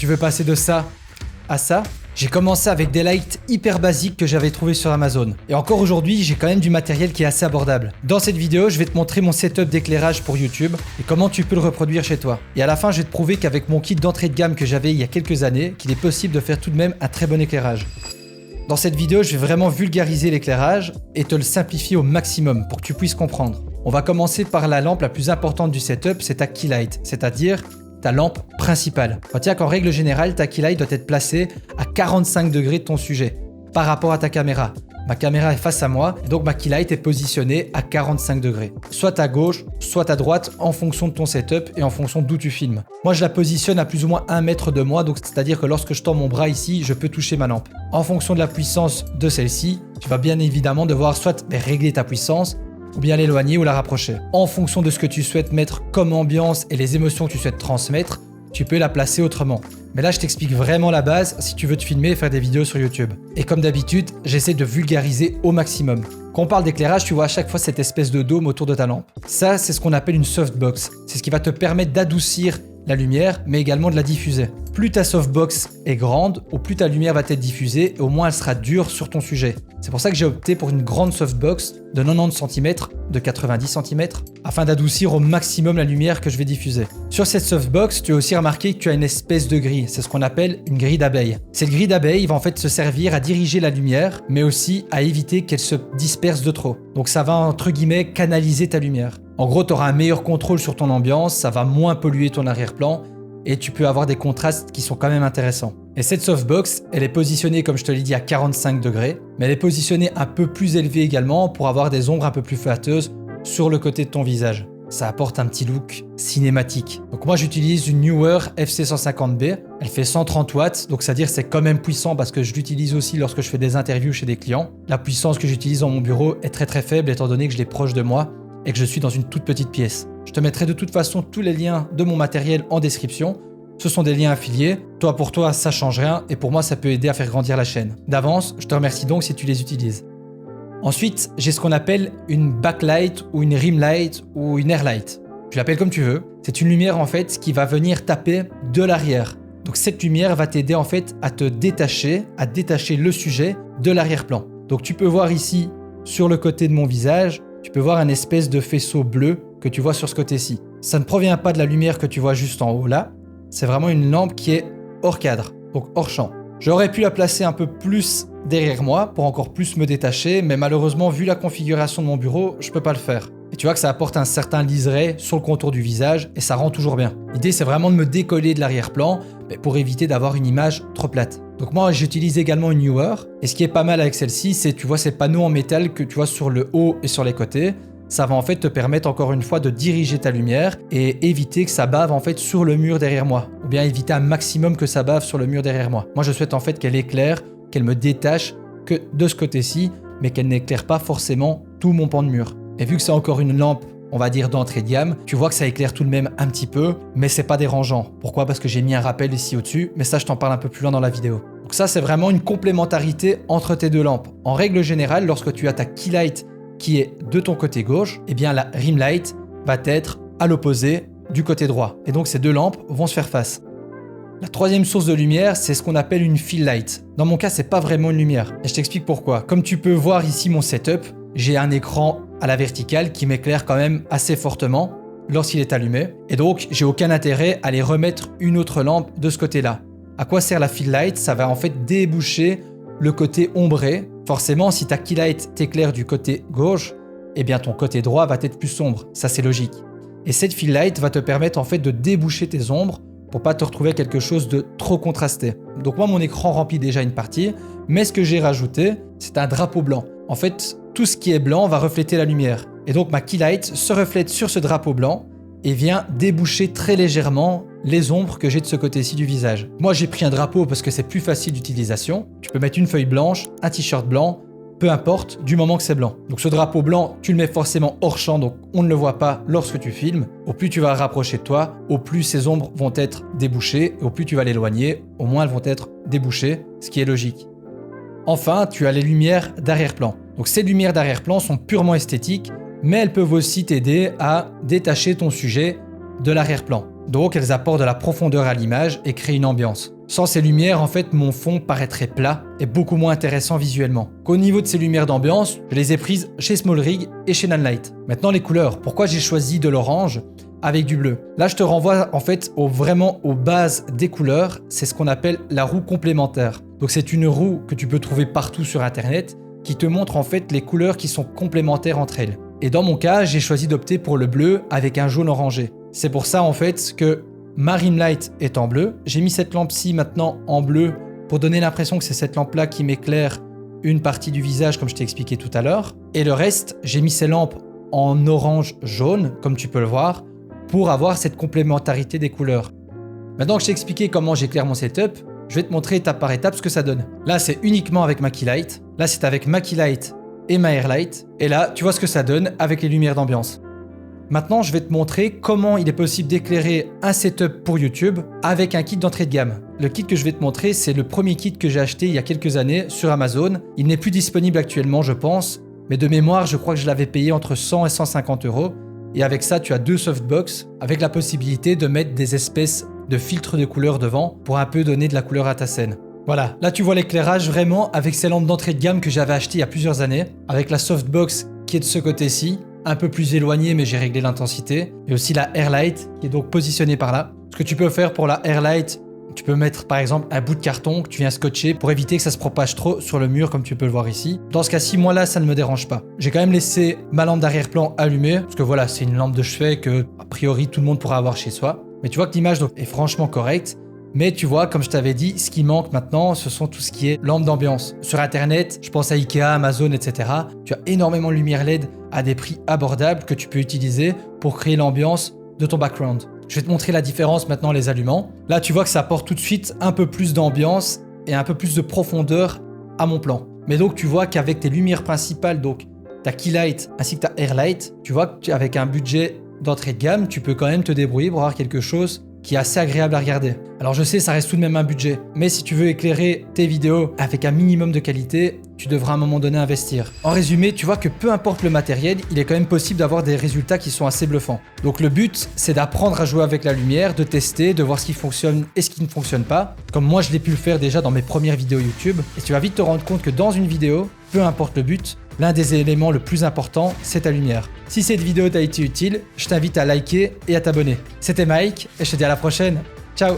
tu veux passer de ça à ça, j'ai commencé avec des lights hyper basiques que j'avais trouvés sur Amazon. Et encore aujourd'hui, j'ai quand même du matériel qui est assez abordable. Dans cette vidéo, je vais te montrer mon setup d'éclairage pour YouTube et comment tu peux le reproduire chez toi. Et à la fin, je vais te prouver qu'avec mon kit d'entrée de gamme que j'avais il y a quelques années, qu'il est possible de faire tout de même un très bon éclairage. Dans cette vidéo, je vais vraiment vulgariser l'éclairage et te le simplifier au maximum pour que tu puisses comprendre. On va commencer par la lampe la plus importante du setup, c'est ta key light, c'est-à-dire ta lampe principale. Retiens qu'en règle générale, ta key light doit être placée à 45 degrés de ton sujet par rapport à ta caméra. Ma caméra est face à moi, et donc ma key light est positionnée à 45 degrés. Soit à gauche, soit à droite, en fonction de ton setup et en fonction d'où tu filmes. Moi, je la positionne à plus ou moins 1 mètre de moi, donc c'est-à-dire que lorsque je tends mon bras ici, je peux toucher ma lampe. En fonction de la puissance de celle-ci, tu vas bien évidemment devoir soit régler ta puissance, ou bien l'éloigner ou la rapprocher. En fonction de ce que tu souhaites mettre comme ambiance et les émotions que tu souhaites transmettre, tu peux la placer autrement. Mais là, je t'explique vraiment la base si tu veux te filmer et faire des vidéos sur YouTube. Et comme d'habitude, j'essaie de vulgariser au maximum. Quand on parle d'éclairage, tu vois à chaque fois cette espèce de dôme autour de ta lampe. Ça, c'est ce qu'on appelle une softbox. C'est ce qui va te permettre d'adoucir la lumière, mais également de la diffuser. Plus ta softbox est grande, au plus ta lumière va être diffusée, et au moins elle sera dure sur ton sujet. C'est pour ça que j'ai opté pour une grande softbox de 90 cm, de 90 cm, afin d'adoucir au maximum la lumière que je vais diffuser. Sur cette softbox, tu as aussi remarqué que tu as une espèce de grille, c'est ce qu'on appelle une grille d'abeille. Cette grille d'abeille va en fait se servir à diriger la lumière, mais aussi à éviter qu'elle se disperse de trop. Donc ça va entre guillemets canaliser ta lumière. En gros, tu auras un meilleur contrôle sur ton ambiance, ça va moins polluer ton arrière-plan, et tu peux avoir des contrastes qui sont quand même intéressants. Et cette softbox, elle est positionnée comme je te l'ai dit à 45 degrés, mais elle est positionnée un peu plus élevée également pour avoir des ombres un peu plus flatteuses sur le côté de ton visage. Ça apporte un petit look cinématique. Donc moi j'utilise une Neewer FC150B, elle fait 130 watts, donc c'est-à-dire c'est quand même puissant parce que je l'utilise aussi lorsque je fais des interviews chez des clients. La puissance que j'utilise dans mon bureau est très très faible étant donné que je l'ai proche de moi et que je suis dans une toute petite pièce. Je te mettrai de toute façon tous les liens de mon matériel en description. Ce sont des liens affiliés. Toi pour toi, ça change rien et pour moi, ça peut aider à faire grandir la chaîne. D'avance, je te remercie donc si tu les utilises. Ensuite, j'ai ce qu'on appelle une backlight ou une rim light ou une airlight. Tu l'appelles comme tu veux. C'est une lumière en fait qui va venir taper de l'arrière. Donc cette lumière va t'aider en fait à te détacher, à détacher le sujet de l'arrière-plan. Donc tu peux voir ici sur le côté de mon visage, tu peux voir un espèce de faisceau bleu que tu vois sur ce côté-ci. Ça ne provient pas de la lumière que tu vois juste en haut là, c'est vraiment une lampe qui est hors cadre, donc hors champ. J'aurais pu la placer un peu plus derrière moi pour encore plus me détacher, mais malheureusement, vu la configuration de mon bureau, je peux pas le faire. Et tu vois que ça apporte un certain liseré sur le contour du visage et ça rend toujours bien. L'idée, c'est vraiment de me décoller de l'arrière-plan pour éviter d'avoir une image trop plate. Donc moi, j'utilise également une Neewer. Et ce qui est pas mal avec celle-ci, c'est tu vois ces panneaux en métal que tu vois sur le haut et sur les côtés. Ça va en fait te permettre encore une fois de diriger ta lumière et éviter que ça bave en fait sur le mur derrière moi. Ou bien éviter un maximum que ça bave sur le mur derrière moi. Moi, je souhaite en fait qu'elle éclaire, qu'elle me détache que de ce côté-ci, mais qu'elle n'éclaire pas forcément tout mon pan de mur. Et vu que c'est encore une lampe, on va dire d'entrée de gamme, tu vois que ça éclaire tout de même un petit peu, mais c'est pas dérangeant. Pourquoi ? Parce que j'ai mis un rappel ici au-dessus, mais ça je t'en parle un peu plus loin dans la vidéo. Donc ça c'est vraiment une complémentarité entre tes deux lampes. En règle générale, lorsque tu as ta key light qui est de ton côté gauche, eh bien la rim light va être à l'opposé du côté droit. Et donc ces deux lampes vont se faire face. La troisième source de lumière, c'est ce qu'on appelle une fill light. Dans mon cas, c'est pas vraiment une lumière. Et je t'explique pourquoi. Comme tu peux voir ici mon setup, j'ai un écran à la verticale qui m'éclaire quand même assez fortement lorsqu'il est allumé. Et donc, j'ai aucun intérêt à aller remettre une autre lampe de ce côté-là. À quoi sert la fill light ? Ça va en fait déboucher le côté ombré. Forcément, si ta key light t'éclaire du côté gauche, eh bien ton côté droit va être plus sombre. Ça, c'est logique. Et cette fill light va te permettre en fait de déboucher tes ombres pour pas te retrouver quelque chose de trop contrasté. Donc moi, mon écran remplit déjà une partie, mais ce que j'ai rajouté, c'est un drapeau blanc. En fait, tout ce qui est blanc va refléter la lumière. Et donc ma key light se reflète sur ce drapeau blanc et vient déboucher très légèrement les ombres que j'ai de ce côté-ci du visage. Moi, j'ai pris un drapeau parce que c'est plus facile d'utilisation. Tu peux mettre une feuille blanche, un t-shirt blanc, peu importe, du moment que c'est blanc. Donc ce drapeau blanc, tu le mets forcément hors champ, donc on ne le voit pas lorsque tu filmes. Au plus tu vas rapprocher de toi, au plus ces ombres vont être débouchées, et au plus tu vas l'éloigner, au moins elles vont être débouchées, ce qui est logique. Enfin, tu as les lumières d'arrière-plan. Donc ces lumières d'arrière-plan sont purement esthétiques, mais elles peuvent aussi t'aider à détacher ton sujet de l'arrière-plan. Donc elles apportent de la profondeur à l'image et créent une ambiance. Sans ces lumières, en fait, mon fond paraîtrait plat et beaucoup moins intéressant visuellement. Qu'au niveau de ces lumières d'ambiance, je les ai prises chez SmallRig et chez Nanlite. Maintenant les couleurs, pourquoi j'ai choisi de l'orange avec du bleu? Là je te renvoie en fait vraiment aux bases des couleurs, c'est ce qu'on appelle la roue complémentaire. Donc c'est une roue que tu peux trouver partout sur internet qui te montre en fait les couleurs qui sont complémentaires entre elles. Et dans mon cas, j'ai choisi d'opter pour le bleu avec un jaune orangé. C'est pour ça en fait que ma rim light est en bleu. J'ai mis cette lampe-ci maintenant en bleu pour donner l'impression que c'est cette lampe-là qui m'éclaire une partie du visage comme je t'ai expliqué tout à l'heure. Et le reste, j'ai mis ces lampes en orange jaune, comme tu peux le voir, pour avoir cette complémentarité des couleurs. Maintenant que je t'ai expliqué comment j'éclaire mon setup, je vais te montrer étape par étape ce que ça donne. Là, c'est uniquement avec ma keylight. Là, c'est avec ma keylight et ma airlight. Et là, tu vois ce que ça donne avec les lumières d'ambiance. Maintenant, je vais te montrer comment il est possible d'éclairer un setup pour YouTube avec un kit d'entrée de gamme. Le kit que je vais te montrer, c'est le premier kit que j'ai acheté il y a quelques années sur Amazon. Il n'est plus disponible actuellement, je pense, mais de mémoire, je crois que je l'avais payé entre 100 et 150 €. Et avec ça, tu as 2 softbox avec la possibilité de mettre des espèces de filtres de couleur devant pour un peu donner de la couleur à ta scène. Voilà, là tu vois l'éclairage vraiment avec ces lampes d'entrée de gamme que j'avais achetées il y a plusieurs années, avec la softbox qui est de ce côté-ci, un peu plus éloignée mais j'ai réglé l'intensité, et aussi la airlight qui est donc positionnée par là. Ce que tu peux faire pour la airlight, tu peux mettre par exemple un bout de carton que tu viens scotcher pour éviter que ça se propage trop sur le mur comme tu peux le voir ici. Dans ce cas-ci, moi là ça ne me dérange pas. J'ai quand même laissé ma lampe d'arrière-plan allumée, parce que voilà, c'est une lampe de chevet que a priori tout le monde pourra avoir chez soi. Mais tu vois que l'image est franchement correcte. Mais tu vois, comme je t'avais dit, ce qui manque maintenant, ce sont tout ce qui est lampe d'ambiance. Sur internet, je pense à Ikea, Amazon, etc. Tu as énormément de lumière LED à des prix abordables que tu peux utiliser pour créer l'ambiance de ton background. Je vais te montrer la différence maintenant en les allumant. Là, tu vois que ça apporte tout de suite un peu plus d'ambiance et un peu plus de profondeur à mon plan. Mais donc, tu vois qu'avec tes lumières principales, donc ta keylight ainsi que ta airlight, tu vois qu'avec un budget d'entrée de gamme, tu peux quand même te débrouiller pour avoir quelque chose qui est assez agréable à regarder. Alors je sais, ça reste tout de même un budget, mais si tu veux éclairer tes vidéos avec un minimum de qualité, tu devras à un moment donné investir. En résumé, tu vois que peu importe le matériel, il est quand même possible d'avoir des résultats qui sont assez bluffants. Donc le but, c'est d'apprendre à jouer avec la lumière, de tester, de voir ce qui fonctionne et ce qui ne fonctionne pas, comme moi je l'ai pu le faire déjà dans mes premières vidéos YouTube, et tu vas vite te rendre compte que dans une vidéo, peu importe le but, l'un des éléments le plus important, c'est ta lumière. Si cette vidéo t'a été utile, je t'invite à liker et à t'abonner. C'était Mike, et je te dis à la prochaine. Ciao!